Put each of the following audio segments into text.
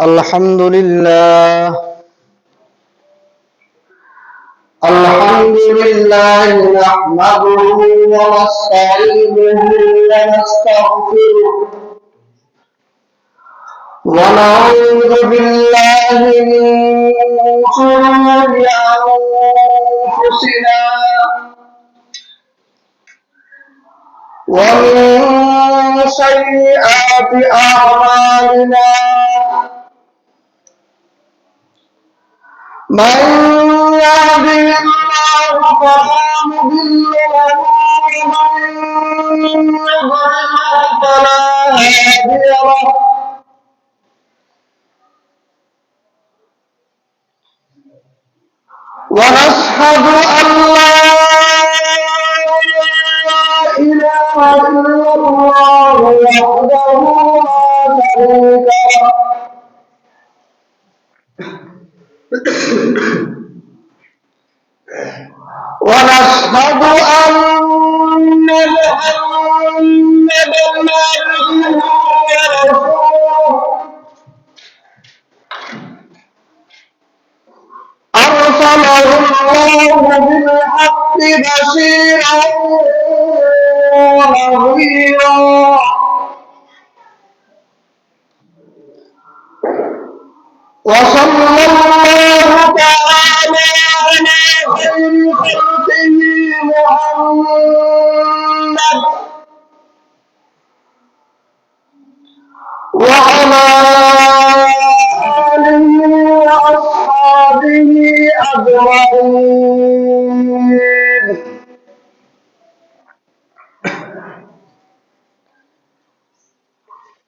الحمد لله نحمده ونستعينه ونستغفره ونعوذ بالله من شرور أنفسنا ومن سيئات أعمالنا من يهده الله فلا مضل له ومن يضلل فلا هادي له ونشهد أن لا إله إلا الله وحده لا شريك له ونشهد أن محمدا عبده ورسوله أرسله الله بالحق بشيرا ونذيرا وصلى الله تعالى على خير خلقه محمد وعلى آله وأصحابه أجمعين.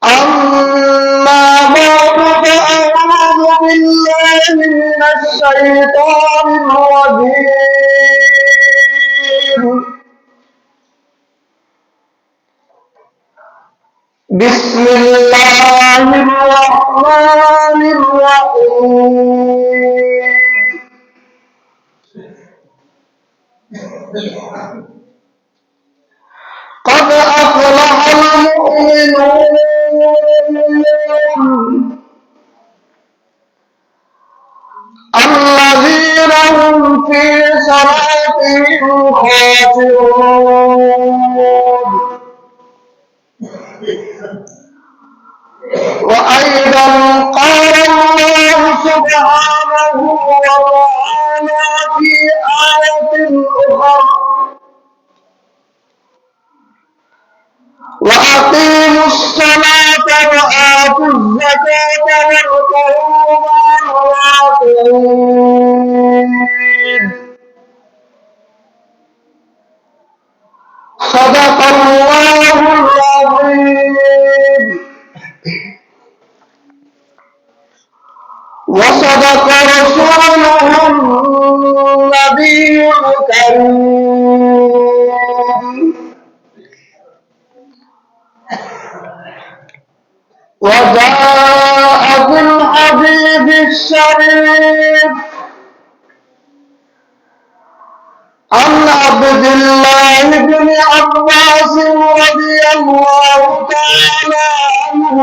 أما بعد فأعوذ بالله من الشيطان الرجيم. بسم الله الرحمن الرحيم. قد أفلح المؤمنون الذين هم في صلاتهم خاشعون. وأيضا قال الله سبحانه وتعالى في آية أخرى: وأقيموا الصلاة وآتوا الزكاة واركعوا مع الراكعين. صدق الله العظيم وصدق رسوله النبي الكريم. وجاء في الحديث الشريف عن عبد الله بن عباس رضي الله تعالى عنه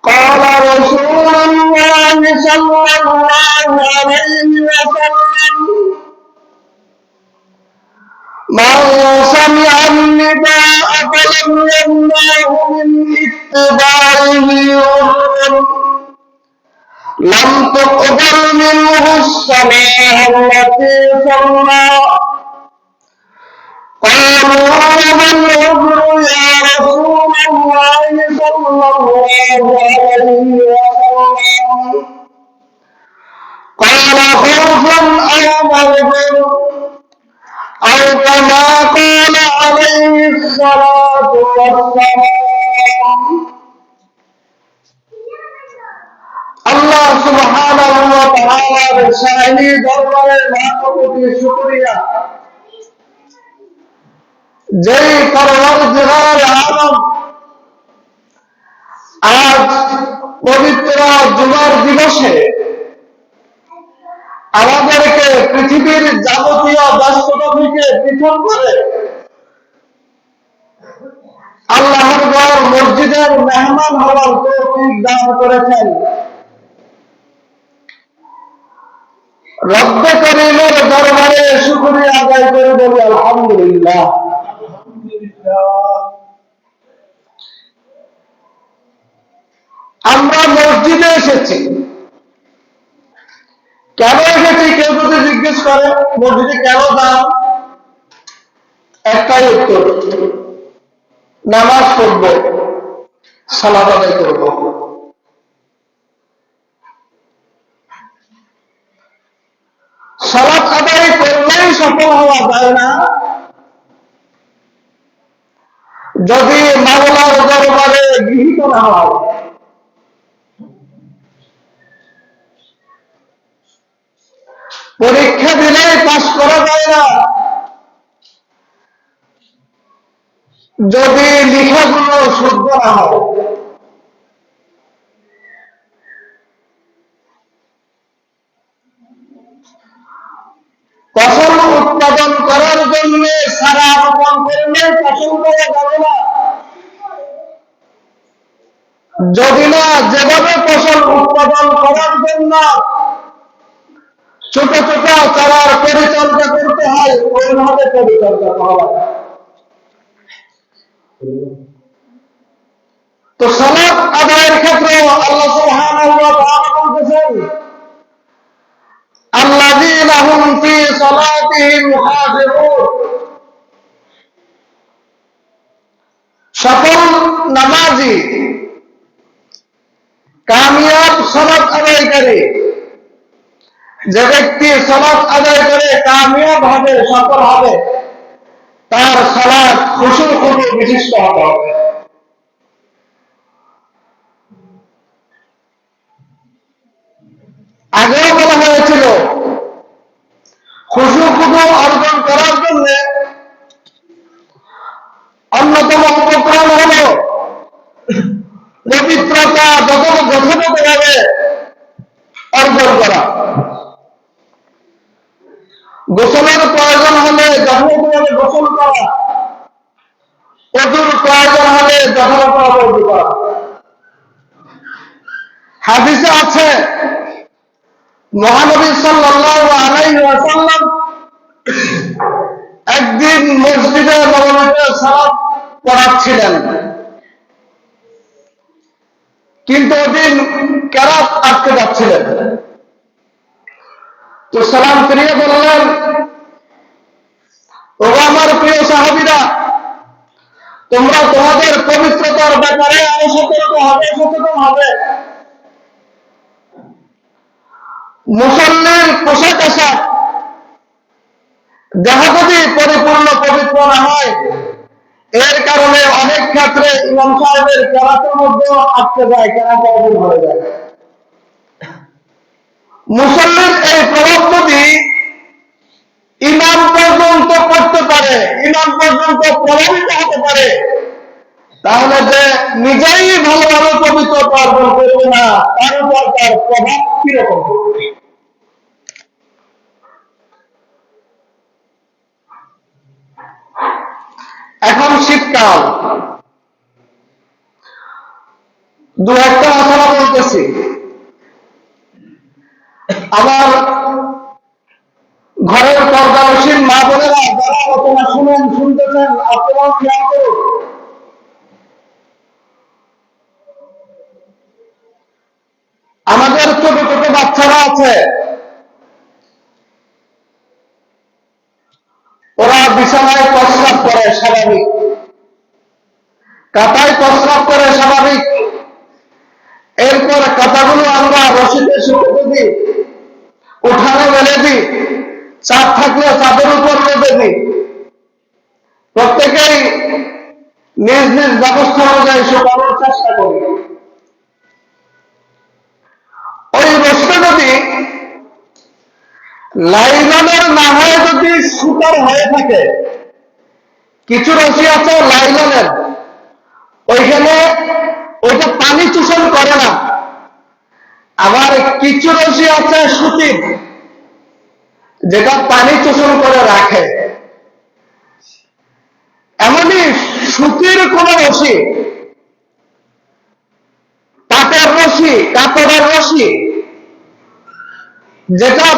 قال رسول الله صلى الله عليه وسلم: من سمع النداء فلم يمنعه من اتباعه لم تقبل منه الصلاة التي صلى. قالوا: وما العذر يا رسول الله صلى الله عليه وسلم؟ قال: خوف أو مرض، أو كما قال عليه الصلاة والسلام. আল্লাহ সুবহানাহু ওয়া তাআলার শাহী দরবারে লাখ কোটি শুকরিয়া, যেই পরওয়ারদিগার আলম আজ পবিত্র জুমার দিবসে আমাদেরকে পৃথিবীর যাবতীয় ব্যস্ততা থেকে পৃথক করে আল্লাহর ঘর মসজিদের মেহমান হওয়ার তৌফিক দান করেছেন। রব্বে করিমের দরবারে শুকরিয়া আদায় করে বলি আলহামদুলিল্লাহ। আমরা মসজিদে এসেছি, কেন এসেছি? কেউ যদি জিজ্ঞেস করে মসজিদে কেন যান, একটাই উত্তর, নামাজ পড়ব, সালাত আদায় করব। সালাত আদায় করলেই সফল হওয়া যায় না যদি মাওলার দরবারে গৃহীত না হয়। পরীক্ষা দিলেই পাস করা যায় না যদি লেখাগুলো শুদ্ধ না হয়। ফসল উৎপাদন করার জন্য সারা রোপণ করলে ফসল পাওয়া যাবে না যদি না যেভাবে ফসল উৎপাদন করার জন্য ছোট ছোট চারার পরিচর্যা করতে হয়, ওইভাবে পরিচর্যা করা লাগে। তো সালাত আদায়ের ক্ষেত্রে আল্লাহ সুবহানাহু ওয়া তাআলা বলতেছেন, আল্লাযীনা হুম ফী সালাতিহিম মুহাফিজুন, সফল নামাজি, কামিয়াব সালাত আদায়কারী, যে ব্যক্তি সালাত আদায় করে কামিয়াব হবে, সফল হবে, তার সালাত খুশুর খুশু বিশিষ্ট হতে হবে। আগেও বলা হয়েছিল খুশু খুশু অর্জন করার জন্য অন্যতম উপকরণ হল পবিত্রতা যথাযথভাবে অর্জন করা। গোসলের প্রয়োজন হলে যথাযথভাবে গোসল করা, ওযুর প্রয়োজন হলে যথাযথভাবে ওযু করা। হাদিসে আছে মহানবী সাল্লাল্লাহু আলাইহি ওয়াসাল্লাম একদিন মসজিদে নববীতে সালাত পড়াচ্ছিলেন, কিন্তু ওদিন কেরাত আটকে যাচ্ছিলেন। তো সালাম ফিরিয়ে বললেন, ও আমার প্রিয় সাহাবীরা, তোমরা তোমাদের পবিত্রতার ব্যাপারে আরো সচেতন হবে। মুসল্লির পোশাক আশাক দেহ যদি পরিপূর্ণ পবিত্র না হয়, এর কারণে অনেক ক্ষেত্রে ইমাম সাহেবের কেরাতের মধ্যে আটকে যায়, কেরাত অর্জন হয়ে যায়। মুসল্লির এই প্রভাব যদি ইমাম পর্যন্ত করতে পারে, ইমাম পর্যন্ত প্রভাবিত হতে পারে, তাহলে যে নিজেই ভালোভাবে পবিত্রতা অর্জন করবে না, তার উপর তার প্রভাব কিরকম হবে? এখন শীতকাল, দু একটা কথা বলতেছি। আমার ঘরের পর্দানসীন মা বোনেরা যারা আলোচনা শুনতেছেন, আপনারাও খেয়াল করুন। আমাদের ছোট ছোট বাচ্চারা আছে, ওরা বিছানায় প্রস্রাব করে স্বাভাবিক, কাঁথায় প্রস্রাব করে স্বাভাবিক। এরপর কাঁথাগুলো আমরা রশিদে শুকোতে দিই, উঠানে মেলে দিই, চাঁদ থাকলে চাঁদের উপর বেঁধে দিই। প্রত্যেকেই নিজ নিজ ব্যবস্থা অনুযায়ী শুকানোর চেষ্টা করি। ওই রশিদে যদি লাইলনের না হয়ে যদি সুতার হয়ে থাকে, কিছু রশি আছে লাইলনের, ওইখানে ওইটা পানি চুষণ করে না। আবার কিছু রশি আছে সুতির, যেটা পানি চুষণ করে রাখে। এমনই সুতির কোন রশি রশি, পাটের রশি, কাপড়ের রশি, যেটা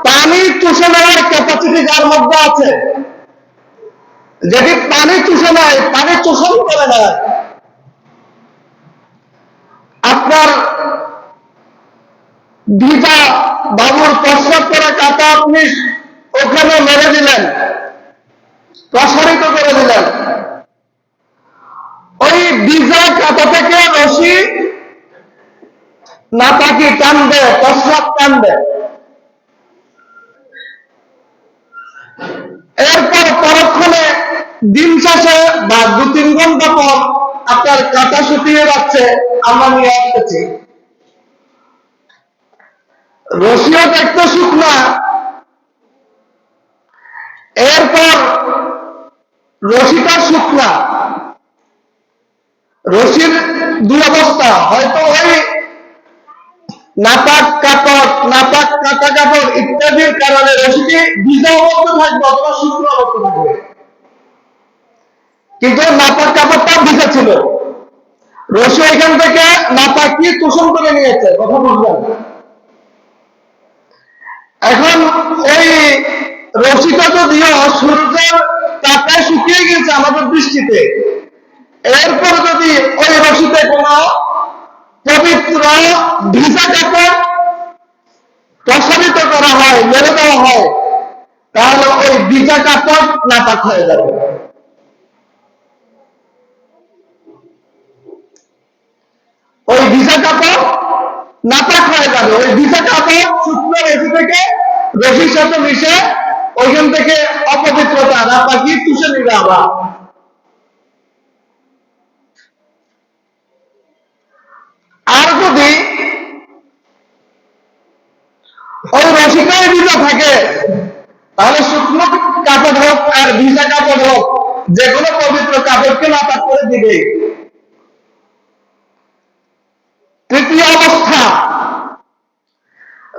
পানি চুষে নেওয়ার ক্যাপাসিটি যার মধ্যে আছে, যেটি পানি চুষে নেয়, পানি চোষণ করে নেয়, আপনার ভিজা বাবুর প্রস্রাব করে কাটা আপনি ওখানে মেরে দিলেন, প্রসারিত করে দিলেন, ওই ভিজা কাটা থেকে রশি নাপাকি টানবে, প্রস্রাব টানবে। এরপর পরক্ষণে দিন শেষে বা 2-3 ঘন্টা পর আপনার কাটা শুকিয়ে যাচ্ছে, আমরা নিয়ে আসতেছি, রশিও দেখতে শুকনা, এরপর রশিটা শুকনা, রশির দুই অবস্থা, হয়তো ওই নাপাক কাপড়, নাপাক কাটা কাপড় ইত্যাদির কারণে রশিটি ভিজা অবস্থা থাকবে অথবা শুকনো অবস্থা থাকবে, কিন্তু নাপাক কাপড়টা ভিজা ছিল, রশি এখান থেকে নাপাকি তোষণ করে নিয়েছে, কথা বুঝলেন? এখন ওই রশিটা যদিও সূর্যের তাপে শুকিয়ে গেছে আমাদের দৃষ্টিতে, এরপর যদি ওই রশিতে কোন পবিত্র ভিজা কাপড় প্রসারিত করা হয়, মেরে দেওয়া হয়, তাহলে ওই ভিজা কাপড় নাপাক হয়ে যাবে। ওই ভিজা কাপড় নাপাক হয়ে যাবে, ওই ভিজা কাপড় শুকনো রশি থেকে রশির সাথে মিশে ওইখান থেকে অপবিত্রতা নাপাকি চুষে নিবে আবার। আর যদি ওই রশিটাই ভিজা থাকে, তাহলে শুকনো কাপড় হোক আর ভিজা কাপড় হোক, যে কোনো পবিত্র কাপড়কে নাপাক করে দিবে। তৃতীয় অবস্থা,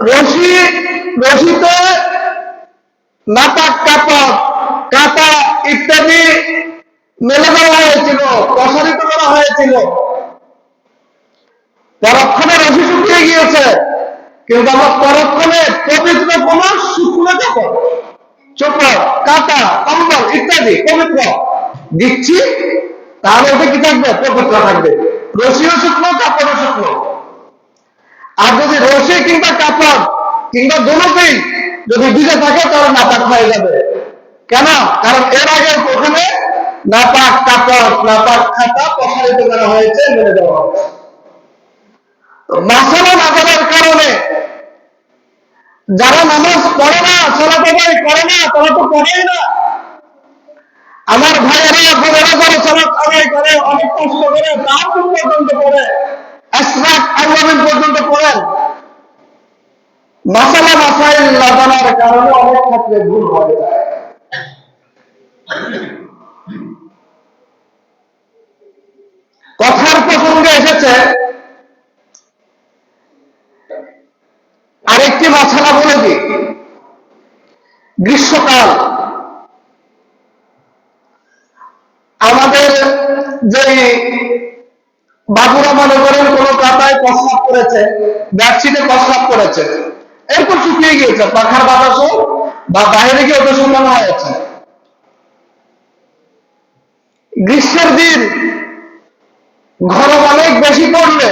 রশিতে নাপাক কাপড়, কাটা ইত্যাদি মেলে দেওয়া হয়েছিল, প্রসারিত করা হয়েছিল, পরক্ষণে রশি শুকিয়ে গিয়েছে, কিন্তু আমরা পরক্ষণে পবিত্র কোন শুকনো কাপড়, চোপড়, কাটা, কম্বল ইত্যাদি পবিত্র দিচ্ছি, তাহলে ওটা কি থাকবে? পবিত্র থাকবে। রশিও শুকনো, কাপড়ও শুকনো। আর যদি রশি কিংবা কাপড় কিংবা দুটোই যদি ভিজে থাকে, তাহলে নাপাক হয়ে যাবে। কেন? কারণ এর আগে ওখানে নাপাক কাপড়, নাপাক খাতা প্রসারিত করা হয়েছে, মেনে দেওয়া হয়েছে। মাসালা না করার কারণে যারা নামাজ পড়ে না, সালাত আদায় করে না, তারা তো পড়েই না। আমার ভাইয়েরা বোনেরা যারা সালাত আদায় করে, অনেক কষ্ট করে, তাহাজ্জুদ পর্যন্ত পড়ে, ইশরাক আওয়াবিন পর্যন্ত পড়েন, মাসালা মাসাইল না জানার কারণে অনেক ক্ষেত্রে ভুল হয়ে যায়। কথার প্রসঙ্গে এসেছে, আরেকটি মাসালা বলে দিই। গ্রীষ্মকাল আমাদের যে বাবুরা মনে করেন কোন কাতায় প্রস্রাব করেছে, বেডশিটে প্রস্রাব করেছে, এরপর শুকিয়ে গিয়েছে, পাখার বাতাসও বা বাইরে গিয়ে ওটা শুকানো হয়েছে। গ্রীষ্মের দিন গরম অনেক বেশি পড়লে,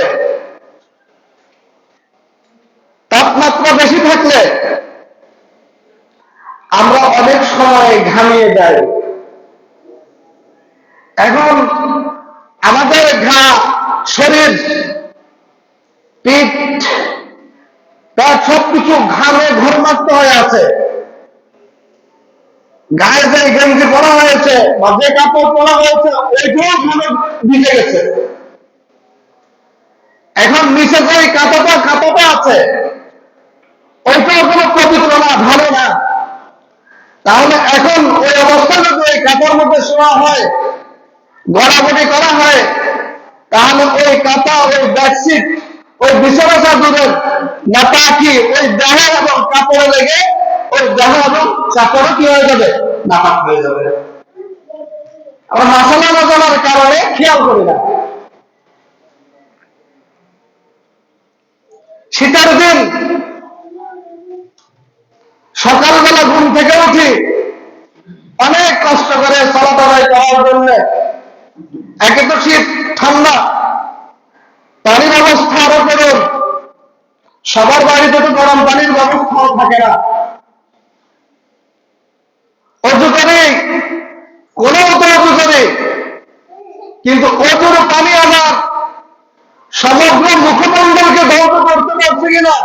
তাপমাত্রা বেশি থাকলে আমরা অনেক সময় ঘামিয়ে যাই। এখন আমাদের শরীর, পিঠ, পেট সবকিছু ঘামে ঘর্মাক্ত হয়ে আছে। গায়ে যে গেঞ্জি পরা হয়েছে বা যে কাপড় পরা হয়েছে, ওইটাও ঘামে ভিজে গেছে। এখন নিচে যে কাঁটাটা আছে, ওইটাও কোনো পবিত্র না, ভালো না। তাহলে এখন ওই অবস্থা যদি ওই কাপড়ের মধ্যে শোয়া হয়, গড়াগড়ি করা হয়, তাহলে ওই কাঁটা, ওই বেডশিট, ওই বিছানা চাদরের নাপাকি ওই দেহ এবং কাপড়ে লেগে ওই দেহ এবং কাপড়ও কি হয়ে যাবে? নাপাক হয়ে যাবে। আমরা মাসালা না জানার কারণে খেয়াল করি না। শীতের দিন সকালবেলা ঘুম থেকে উঠি অনেক কষ্ট করে চলাচলাই করার জন্য। একে তো শীত, ঠান্ডা, পানির অবস্থা আরো করুন। সবার বাড়িতে তো গরম পানির ব্যবস্থাও থাকে না। অজু করে কোনো মতো অজু করে, কিন্তু অজুর পানি আমার সমগ্র মুখমণ্ডলকে ধ্বংস করতে পারছে কিনা,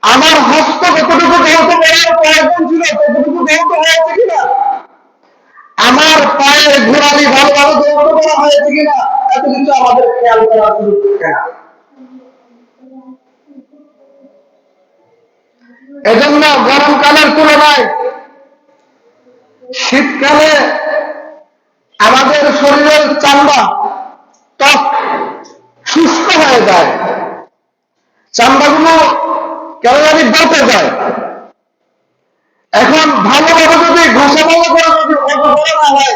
আমার হস্ত কতটুকু ধ্বংস করার প্রয়োজন ছিল ততটুকু ধ্বংস হয়েছে কিনা, আমার পায়ের ঘোরালি ভালোভাবে ধ্বংস করা হয়েছে কিনা, এত কিছু আমাদের খেয়াল করার সুযোগ থাকে না। এজন্য গরমকালের তুলনায় শীতকালে আমাদের শরীরের চামড়া, ত্বক শুষ্ক হয়ে যায়, চামড়াগুলো কেন জানি বেঁচে যায়। এখন ভালোভাবে যদি ঘষা ভালো করে যদি অজু করা না হয়,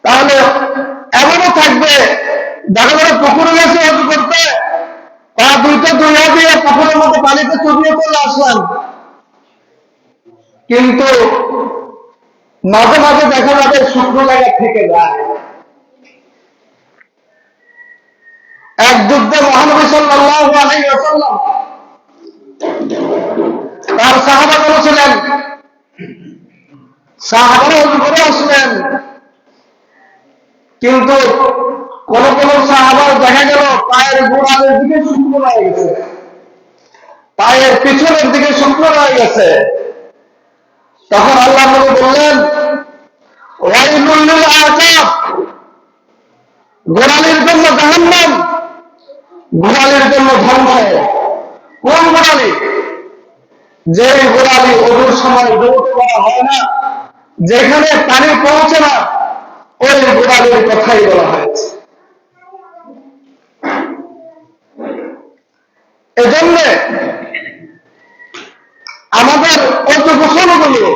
তাহলে এমনও থাকবে দেখা যাবে পুকুরে গেছে অজু করতে, পা দুইটা ধুয়ে দিয়ে পুকুরের মধ্যে পানিতে চুবিয়ে চলে আসলাম, কিন্তু মাঝে মাঝে দেখা যাবে শুকনো জায়গা থেকে যায়। এক যুদ্ধে মহানবী সাল্লাল্লাহু আলাইহি ওয়াসাল্লাম তার সাহাবাগণ ছিলেন, সাহাবারা ওযু করে আসলেন, কিন্তু কোন কোন সাহাবার দেখা গেল পায়ের গোড়ালির দিকে শুকনো হয়ে গেছে, পায়ের পিছনের দিকে শুকনো হয়ে গেছে। তখন আল্লাহ নবী বললেন, ওয়াইলুল লিল আকাব, গোড়ালির জন্য জাহান্নাম, গোড়ালির জন্য ধ্বংস। কোন গোড়ালি? যে গোড়ালি ওজুর সময় দৌড় করা হয় না, যেখানে পানি পৌঁছে না, ওই গোড়ালির কথাই বলা হয়েছে। এজন্য আমাদের অজু গোসলগুলো,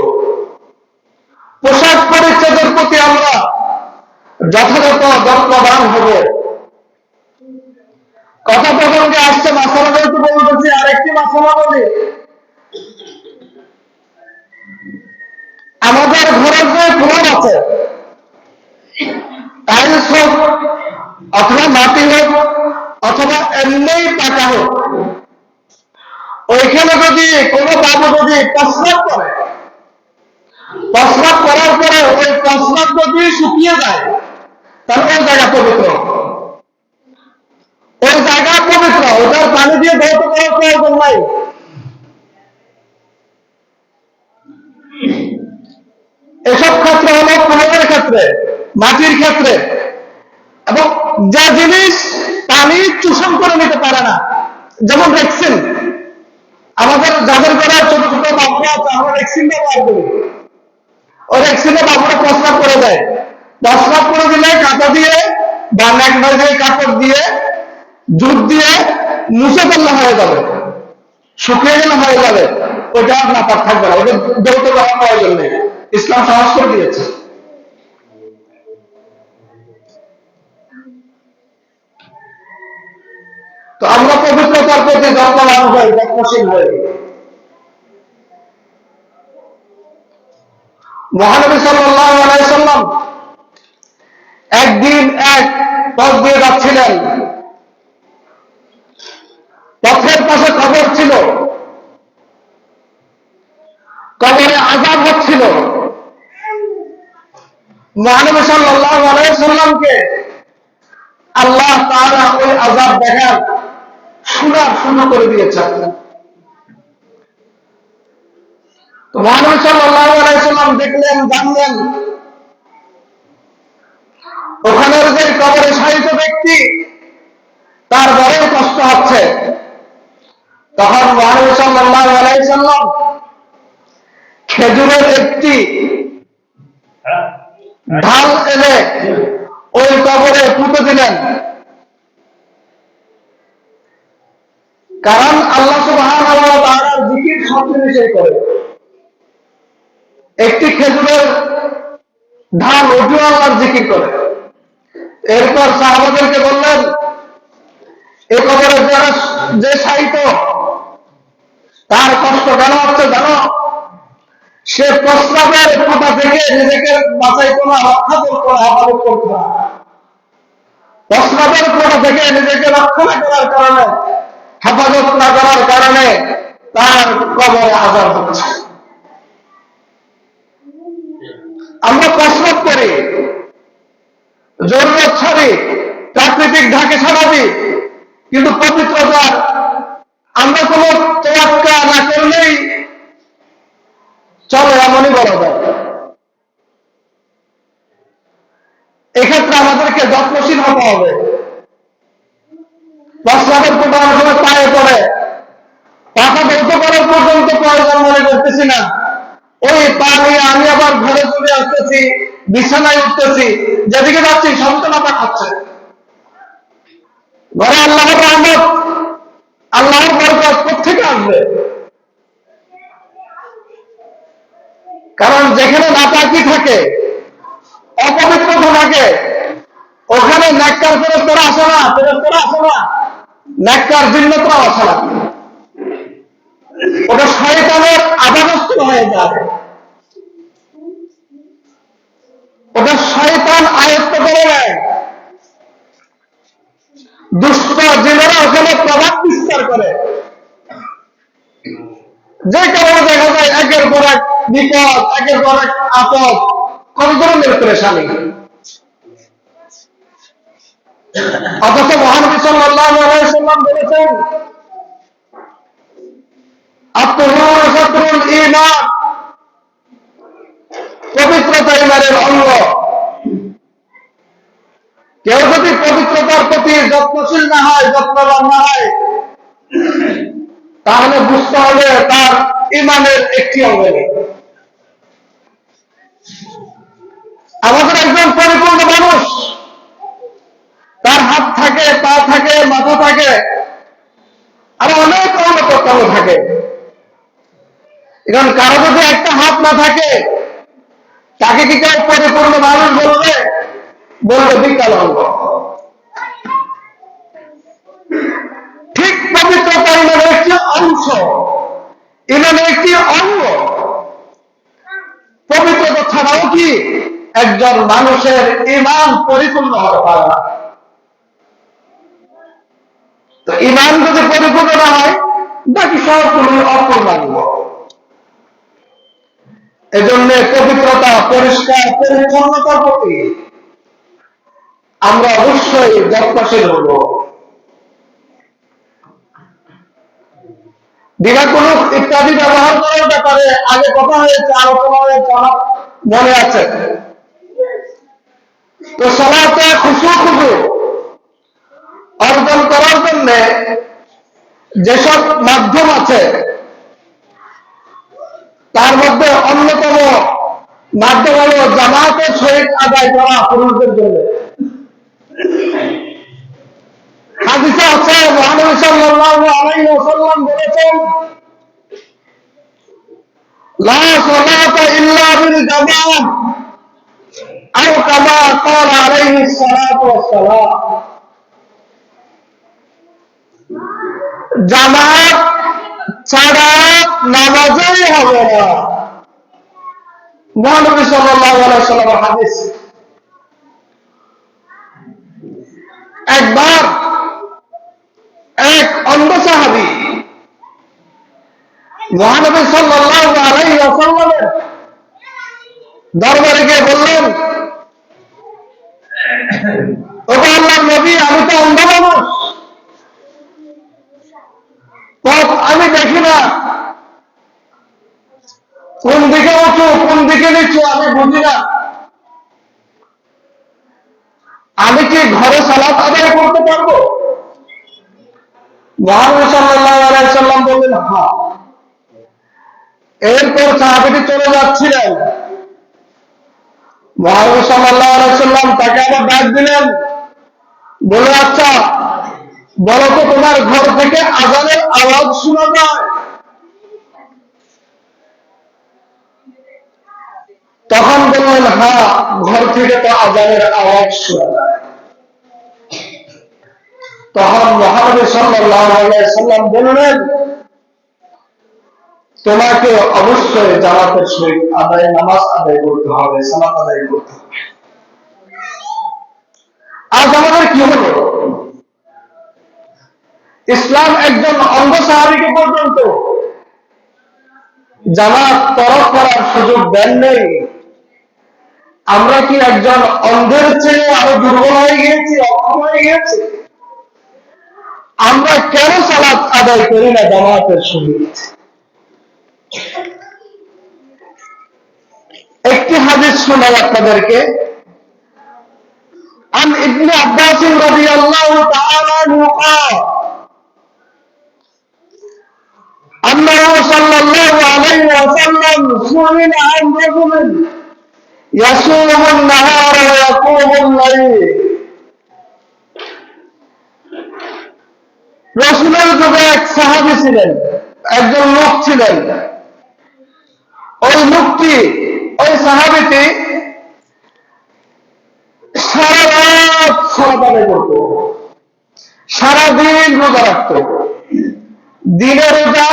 পোশাক পরিচ্ছদের প্রতি আমরা যথাযথ যত্নবান হব। কথা প্রসঙ্গে আসছে, মাসালা যেহেতু বলতেছি, আরেকটি মাসালা বলি। আমাদের ঘরের যে ফ্লোর আছে, টাইলস হোক অথবা মাটি হোক অথবা এমনি পাকা হোক, ওইখানে যদি কোনো বাবু যদি প্রস্রাব করে, প্রস্রাব করার পরে ওই প্রস্রাব যদি শুকিয়ে যায়, তাহলে ওই জায়গা পবিত্র, ওই জায়গা পবিত্র, ওটার পানি দিয়ে ধৌত করার প্রয়োজন নাই। এসব ক্ষেত্রে হলো ফ্লোরের ক্ষেত্রে, মাটির ক্ষেত্রে, এবং যা জিনিস পানি চূষণ করে নিতে পারে না, যেমন রেক্সিন, আমাদের যাদের ঘরে ছোট ছোট বাবুরা আছে, আমরা রেক্সিন ব্যবহার করি, ওই রেক্সিনে বাবুরা প্রস্রাব করে দেয়, প্রস্রাব করে দিলে কাঁটা দিয়ে বা ন্যাকড়া দিয়ে কাপড় দিয়ে জুট দিয়ে মুছে ফেললে হয়ে যাবে, শুকিয়ে গেলে হয়ে যাবে, ওইটা আর নাপাক থাকবে না, ওটা দৌত করার প্রয়োজন নেই, ইসলাম সহজ করে দিয়েছে। তো আমরা পবিত্রতার প্রতি যত্নবান হই, যত্নশীল হই। মহানবী সাল্লাল্লাহু আলাইহি সাল্লাম একদিন এক পথ দিয়ে যাচ্ছিলেন, পথের পাশে কবর ছিল, কবরে আযাব হচ্ছিল। মহানবী সাল্লাল্লাহু আলাইহি সাল্লামকে আল্লাহ তাআলা ওই আযাব দেখার শোনার শুরু করে দিয়েছেন। তো মহানবী সাল্লাল্লাহু আলাইহি সাল্লাম দেখলেন, জানলেন ওখানের যে কবরে শায়িত ব্যক্তি, তার বড় কষ্ট হচ্ছে। তখন মহানবী সাল্লাল্লাহু আলাইহি সাল্লাম খেজুরের একটি ঢাল এনে ওই কবরে পুঁতে দিলেন, কারণ আল্লাহ সুবহানাহু ওয়া তাআলার জিকির সব জিনিসই করে। একটি খেজুরের ধান উঠিয়ে আল্লাহর জিকির করে। এরপর সাহাবাদেরকে বললেন, এ কবরে যারা যে সাহিত্য তার কষ্ট কেন হচ্ছে জানো? সে প্রস্রাবের ফোঁটা থেকে নিজেকে বাঁচাইতো না, রক্ষা করতো না, হেফাজত করতো না। প্রস্রাবের ফোঁটা থেকে নিজেকে রক্ষা না করার কারণে, হেফাজত না করার কারণে তার কবরে আযাব হচ্ছে। আমরা প্রস্রাব করি, জরুরত ছাড়ি, প্রাকৃতিক ঢাকে ছাড়া দিই, কিন্তু পবিত্রতার আমরা কোন তোয়াক্কা না করলেই চলে, এমনই বলা যায়। এক্ষেত্রে আমাদেরকে যত্নশীল হতে হবে। প্রস্রাবের ফোঁটা অনেক সময় পায়ে পড়ে, পাখা বলতে করার পর্যন্ত প্রয়োজন মনে করতেছি না, ওই পা নিয়ে আমি আবার ঘরে চলে আসতেছি, বিছানায় উঠতেছি, যেদিকে যাচ্ছি সন্তানতা খাচ্ছে। ঘরে আল্লাহর রহমত, আল্লাহর বরকত কোত্থেকে আসবে? কারণ যেখানে নাপাকি থাকে, অপবিত্রতা থাকে, ওখানে নেককার ফেরেশতারা আসে না, ফেরেশতারা আসে না, নেককার জিন্নাতরাও আসে না। ওটা শয়তানের আবাদস্থ হয়ে যায়, ওটা শয়তান আয়ত্ত করে নেয়। দুষ্ট জিনেরা ওখানে প্রভাব বিস্তার করে, যে কারণে দেখা যায় একের পর এক বিপদ, একের পর এক আপদ, কত ধরনের পেরেশানি। অথচ মহানবী সাল্লাল্লাহু আলাইহি ওয়াসাল্লাম বলেছেন, আত-তুহুর শাতরুল ঈমান, পবিত্রতা ঈমানের অঙ্গ। কেউ যদি পবিত্রতার প্রতি যত্নশীল না হয়, যত্নবান না হয়, তাহলে বুঝতে হবে তার ঈমানের একটি অঙ্গ নেই। আমাদের একজন পরিপূর্ণ মানুষ, তার হাত থাকে, পা থাকে, মাথা থাকে, আর অনেক অঙ্গ প্রত্যঙ্গ থাকে। এখন কারো যদি একটা হাত না থাকে, তাকে কি কেউ পরিপূর্ণ মানুষ বলবে? বলবে বিকল অঙ্গ। ঠিক পবিত্রতা ইমানের একটি অংশ, ইমানের একটি অঙ্গ। পবিত্রতা ছাড়াও কি একজন মানুষের ইমান পরিপূর্ণ হতে পারে না। তো ইমান যদি পরিপূর্ণ না হয়, বাকি সবগুলো অপূর্ণাঙ্গ। এজন্য পবিত্রতা, পরিষ্কার পরিচ্ছন্নতার প্রতি আমরা অবশ্যই যত্নশীল হব। বিনাকুলুক ইত্যাদি ব্যবহার করার ব্যাপারে আগে কথা হয়েছে, আলোচনা হয়েছে, আমার মনে আছে। তো সালাতে খুশু অর্জন করার জন্য যেসব মাধ্যম আছে, তার মধ্যে অন্যতম মাধ্যম হল জামাতের সহিত আদায় করা পুরুষদের জন্য। হাদিসে আছে, মহানবী সাল্লাল্লাহু আলাইহি ওয়াসাল্লাম বলেছেন, লা সালাতা ইল্লা বিল জামাআহ, আও কামা ক্বালা আলাইহিস সালাতু ওয়াস সালাম। জামাত ছাড়া নামাজই হবে না। মহানবী সাল্লাল্লাহু আলাইহি ওয়াসাল্লামের হাদিস। একবার এক অন্ধ সাহাবী মহানবী সাল্লাল্লাহু আলাইহি ওয়াসাল্লামের দরবারে গিয়ে বললেন, ওগো আল্লাহর নবী, আমি তো অন্ধ মানুষ, পথ আমি দেখি না, কোন দিকে উঁচু কোন দিকে নিচু আমি বুঝি না, আমি কি ঘরে সালাত আদায় করতে পারবো? মহানবী সাল্লাল্লাহু আলাইহি ওয়াসাল্লাম বললেন, হ্যাঁ। এরপর সাহাবীটি চলে যাচ্ছিলেন, মহানবী সাল্লাল্লাহু আলাইহি ওয়াসাল্লাম তাকে আবার ডাক দিলেন, বলে, আচ্ছা বলো তো, তোমার ঘর থেকে আযানের আওয়াজ শোনা যায়? তখন বললেন, হ্যাঁ, ঘর থেকে তো আজানের আওয়াজ শোনা যায়। তখন মুহাম্মদ সাল্লাল্লাহু আলাইহি সাল্লাম বললেন, তোমাকে অবশ্যই জামাতের সহিত নামাজ আদায় করতে হবে, সালাত আদায় করতে হবে। আজ আমাদের কি হলো? ইসলাম একজন অন্ধ সাহাবীকে পর্যন্ত জামাত তরক করার সুযোগ দেন নেই। আমরা কি একজন অন্ধের চেয়ে আরো দুর্বল হয়ে গিয়েছি, অক্ষম হয়ে গিয়েছি? আমরা কেন সালাত আদায় করি না জামাতের সহিত? একটি হাদিস শোনাই আপনাদেরকে। عن ابن عباس رضي الله تعالى عنه قال أنه صلى الله عليه وسلم سئل عن رجل يصوم النهار ويقوم الليل। রাসূলের যুগে এক সাহাবী ছিলেন, একজন লোক ছিলেন। ওই লোকটি, ওই সাহাবীটি সারা রাত সালাত আদায় করত, সারাদিন রোজা রাখত। দিনে রোজা,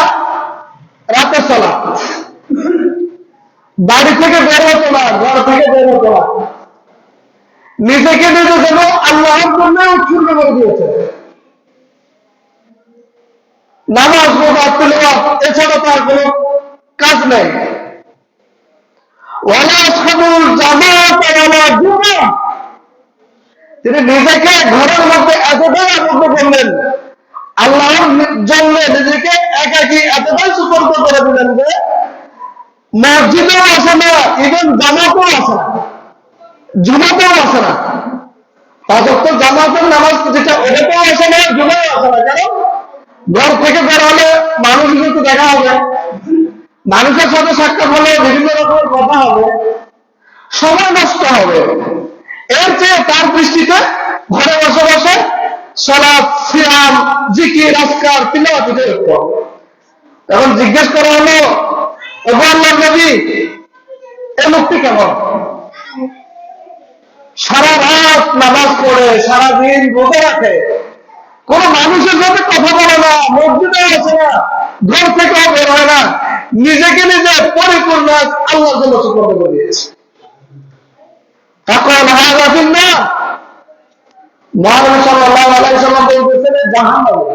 রাতে সালাত। বাড়ি থেকে বের হতো না, ঘর থেকে বের হতো না। নিজেকে নিজে যেন আল্লাহর জন্য উৎসর্গ করে দিয়েছে। নামাজ, রোজা, তিলাওয়াত এছাড়া তার কোনো কাজ নেই। ওয়ালা আসহাবুল জামাত ওয়ালা জুমআহ। তিনি নিজেকে ঘরের মধ্যে এতটাই আবদ্ধ করলেন, আল্লাহর জন্য নিজেকে একাকী এতটাই সুপর্দ করে দিলেন যে মসজিদেও আসে না, ইভেন জামাতেও আসে না, জুমাতেও আসে না। পাঁচ ওয়াক্ত জামাতের নামাজ যেটা, ওটাতেও আসে না, জুমাও আসে না। কারণ ঘর থেকে বের হলে মানুষের সাথে দেখা হবে, মানুষের সাথে সাক্ষাৎ হলে বিভিন্ন রকমের কথা হবে, সময় নষ্ট হবে। এর চেয়ে তার দৃষ্টিতে ঘরে বসে বসে সালাত, সিয়াম, জিকির, আজকার, তিলাওয়াত এটাই উত্তম। এখন জিজ্ঞেস করা হলো, ওগো আল্লাহর নবী, এই লোকটি কেমন? সারা রাত নামাজ পড়ে, সারাদিন রোজা রাখে, কোন মানুষের সাথে কথা বলে না, মসজিদে আসে না, ঘর থেকেও বের হয় না, নিজেকে নিজে পরিপূর্ণ আল্লাহর জন্য সুপর্দ করে দিয়েছে। তখন হাযা ফিন্নার, মুহাম্মদ সাল্লাল্লাহু আলাইহি সাল্লাম বলতেছেন জাহান্নামে।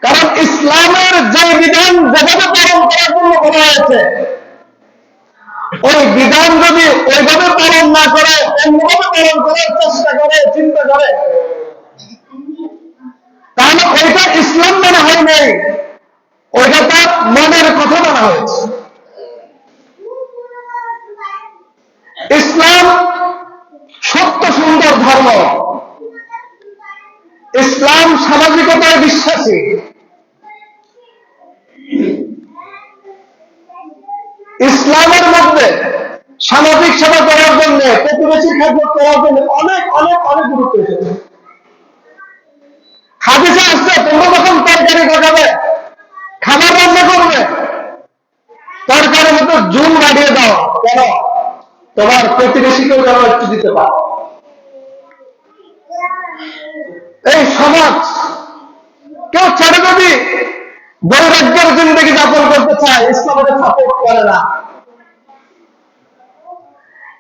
কারণ ইসলামের যে বিধান যেভাবে পালন করার জন্য বলা হয়েছে, ওই বিধান যদি ওইভাবে পালন না করে, অন্যভাবে পালন করার চেষ্টা করে, চিন্তা করে, তাহলে ওইটা ইসলাম মনে হয় নাই, ওইটা তার মনের কথা বলা হয়েছে। ইসলাম সত্য সুন্দর ধর্ম। ইসলাম সামাজিকতায় বিশ্বাসী। ইসলামের মধ্যে সামাজিক সেবা করার জন্য, প্রতিবেশীর খেদমত করার জন্য অনেক অনেক অনেক গুরুত্ব এসেছে। হাদিসে আসছে, তোমরা যখন তরকারি পাকাবে, খাবার রান্না করবে, তরকারির মতো জুল বাড়িয়ে দাও। কেন? তোমার প্রতিবেশীকেও যেন একটু দিতে পারো। এই সমাজ কেউ ছেড়ে যদি বৈরাগ্যের জিন্দগি যাপন করতে চায়, ইসলামের সাপোর্ট করে না।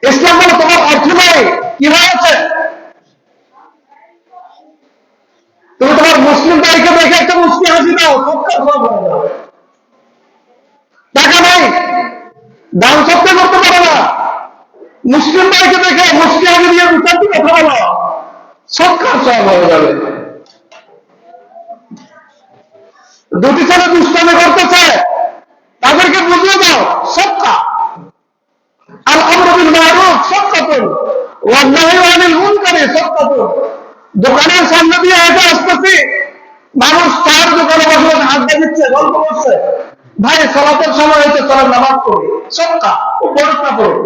ইসলাম বলে তোমার অর্থ নেই, কি হয়েছে? তুমি তোমার মুসলিম ভাইকে দেখে একটা মুসলিম হাসি দাও, টাকা নাই, দান সত্যি করতে পারে না, মুসলিম ভাইকে দেখে মুসলিম হাসি দিয়ে বিচারটি কথা বলো, সব কাজ সব হয়ে যাবে। দুটি ছেলে দুষ্টামি করতেছে, তাদেরকে বুঝিয়ে দাও, সবকা আল আমরু বিল মারুফ সাদকাতুন ওয়ান নাহয়ু আনিল মুনকারি সাদকাতুন। দোকানের সামনে দিয়ে হেঁটে আসতেছি, মানুষ চার দোকানে বসে বসে আড্ডা দিচ্ছে, গল্প করছে, ভাই সালাতের সময় হয়েছে, চলেন নামাজ পড়ি, সবকা ও পড়া পড়ো।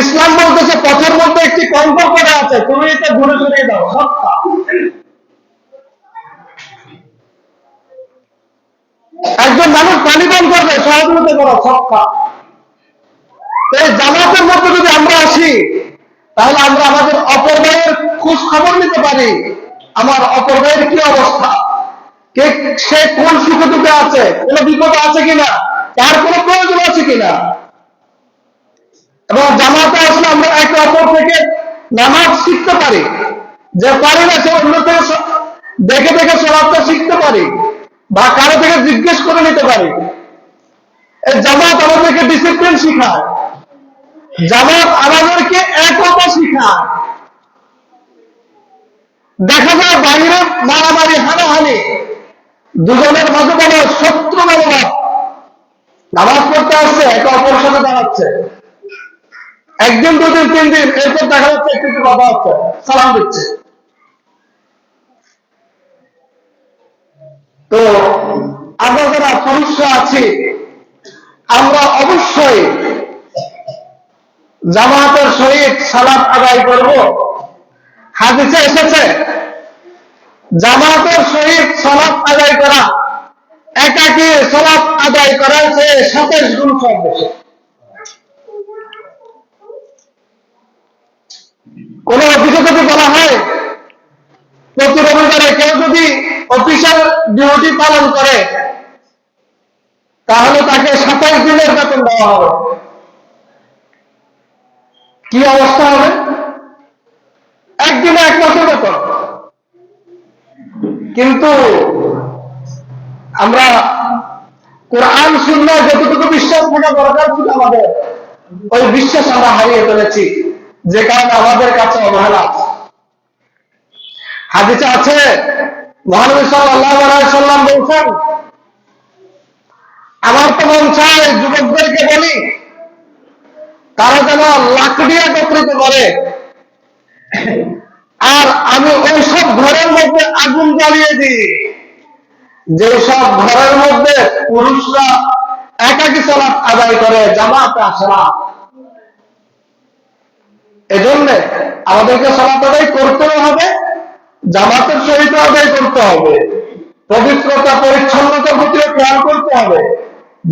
ইসলাম বলতেছে পথের মধ্যে একটি কঙ্কর পড়ে আছে, তুমি এটা ঘুরে সরিয়ে দাও, সবকা। একজন পানি পান করবে, সহযোগিতা করো, সবকা। এই জামাতের মধ্যে যদি আমরা আসি, তাহলে আমরা আমাদের অপর ভাইয়ের খোঁজ খবর নিতে পারি, আমার অপর ভাইয়ের কি অবস্থা, কে সে কোন সুখে দুঃখে আছে, কোন বিপদ আছে কিনা, তার কোন প্রয়োজন আছে কিনা। এবং জামাতে আসলে আমরা একে অপর থেকে নামাজ শিখতে পারি, যে পারি না সে অন্য থেকে দেখে দেখে সলাপটা শিখতে পারি, বা কারো থেকে জিজ্ঞেস করে নিতে পারি। এই জামাত আমাদেরকে ডিসিপ্লিন শিখায়, জামাত আমাদেরকে একতা শিখায়। দেখা যায় বাইরে মারামারি হানাহানি, দুজনের মাঝে কোনো শত্রু মনোভাব, নামাজ পড়তে আসছে একে অপরের সাথে দাঁড়াচ্ছে, একদিন দুদিন তিন দিন, এরপর দেখা যাচ্ছে একটু একটু কথা হচ্ছে, সালাম দিচ্ছে। তো আমরা যারা পুরুষরা আছি, আমরা অবশ্যই জামাতের সহিত সালাত আদায় করব। হাদিসে এসেছে জামাতের সহিত সালাত আদায় করা একাকী সালাত আদায় করার চেয়ে 27 গুণ সব বেশি। কোন অফিসে যদি বলা হয় প্রতি রবিবারে কেউ যদি অফিসিয়াল ডিউটি পালন করে, তাহলে তাকে 27 দিনের বেতন দেওয়া হবে। কি অবস্থা হবে? একদিনে 1 মাসের বেতন। কিন্তু আমরা কোরআন সুন্নাহ যতটুকু বিশ্বাস থাকা দরকার ছিল আমাদের, ওই বিশ্বাস আমরা হারিয়ে ফেলেছি, যে কারণে আমাদের কাছে অবহেলা আছে। হাদিসে আছে মহানবী সাল্লাল্লাহু আলাইহি সাল্লাম বলেছেন, আমার তো মন চায় যুবকদেরকে বলি তারা যেন লাকড়ি একত্রিত করে, আর আমি ওই সব ঘরের মধ্যে আগুন জ্বালিয়ে দিই যে সব ঘরের মধ্যে পুরুষরা একাকী সালাত আদায় করে, জামাতে আসে না। এজন্য আমাদেরকে সালাত আদায় করতেও হবে, জামাতের সহিত আদায় করতে হবে, পবিত্রতা পরিচ্ছন্নতার প্রতিও খেয়াল করতে হবে।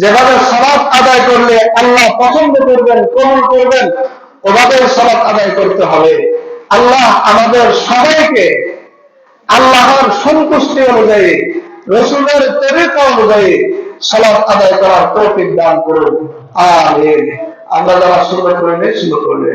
যেভাবে সালাত আদায় করলে আল্লাহ পছন্দ করবেন, কবুল করবেন, ওভাবে সালাত আদায় করতে হবে। আল্লাহ আমাদের সবাইকে আল্লাহর সন্তুষ্টি অনুযায়ী, রাসূলের তরিকা অনুযায়ী সালাত আদায় করার তৌফিক দান করুন। আমিন। আমরা যারা শুরু করে শুরু করলে